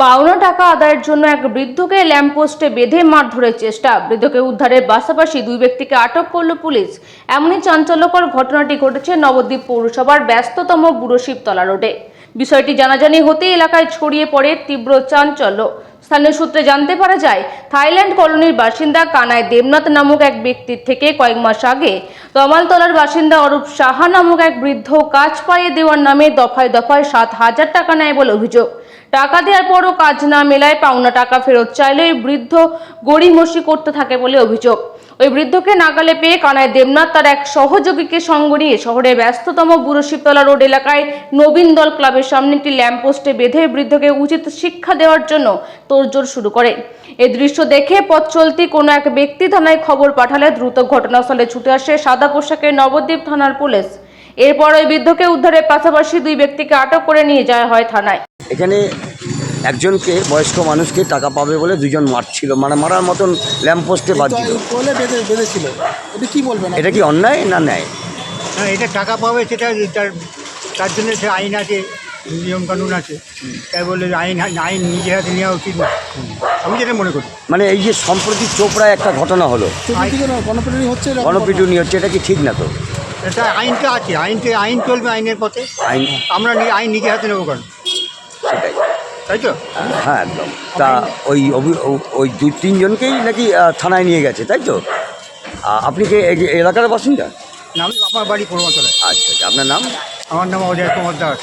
পাওনা টাকা আদায়ের জন্য এক বৃদ্ধকে ল্যাম্পপোস্টে বেঁধে মারধরের চেষ্টা। বৃদ্ধকে উদ্ধারের পাশাপাশি দুই ব্যক্তিকে আটক করল পুলিশ। এমনই চাঞ্চল্যকর ঘটনাটি ঘটেছে নবদ্বীপ পৌরসভার ব্যস্ততম বুড়ো শিবতলা রোডে। বিষয়টি জানাজানি হতেই এলাকায় ছড়িয়ে পড়ে তীব্র চাঞ্চল্য। স্থানীয় সূত্রে জানতে পারা যায়, থাইল্যান্ড কলোনির বাসিন্দা কানাই দেবনাথ নামক এক ব্যক্তির থেকে কয়েক মাস আগে তমালতলার বাসিন্দা অরূপ সাহা নামক এক বৃদ্ধ কাজ পাইয়ে দেওয়ার নামে দফায় দফায় 7,000 টাকা নেয় বলে অভিযোগ। টাকা দেওয়ার পরও কাজ না মেলায় পাওনা টাকা ফেরত চাইলে ওই বৃদ্ধ গড়িমসি করতে থাকে বলে অভিযোগ। ওই বৃদ্ধকে নাগালে পেয়ে কানাই দেবনাথ তার এক সহযোগীকে সঙ্গ নিয়ে শহরের ব্যস্ততম বুড়ো শিবতলা রোড এলাকায় নবীন দল ক্লাবের সামনে একটি ল্যাম্পপোস্টে বেঁধে বৃদ্ধকে উচিত শিক্ষা দেওয়ার জন্য তোড়জোড় শুরু করে। এই দৃশ্য দেখে পথ চলতি কোনো এক ব্যক্তি থানায় খবর পাঠালে দ্রুত ঘটনাস্থলে ছুটে আসে সাদা পোশাকের নবদ্বীপ থানার পুলিশ। এরপর ওই বৃদ্ধকে উদ্ধারের পাশাপাশি দুই ব্যক্তিকে আটক করে নিয়ে যাওয়া হয় থানায়। এখানে একজনকে বয়স্ক মানুষকে টাকা পাবে বলে দুজন মারছিল, মানে মারার মতন ল্যাম্পপোস্টে বাঁধছিল। বেঁধেছিল, এটা কি বলবেন? এটা কি অন্যায় না ন্যায়? না, এটা টাকা পাবে সেটা তার জন্য সে আইন আছে, নিয়মকানুন আছে। তাই বলে আইন নিজের হাতে নেওয়া উচিত না, আমি যেটা মনে করি। মানে এই যে সম্প্রতি চোপড়ায় একটা ঘটনা হলো, গণপিটুনি হচ্ছে, গণপিটুনি হচ্ছে, এটা কি ঠিক না? তো এটা আইনটা আছে, আইন চলবে আইনের পথে। আইন আমরা আইন নিজের হাতে নেবো কেন? সেটাই, তাই তো? হ্যাঁ একদম। তা ওই 2-3 জনকেই নাকি থানায় নিয়ে গেছে, তাই তো? আপনি কি এই এলাকার বাসিন্দা? না, আমি আমার বাড়ি পূর্বতলায়। আচ্ছা, আপনার নাম? আমার নাম অজয় কুমার দাস।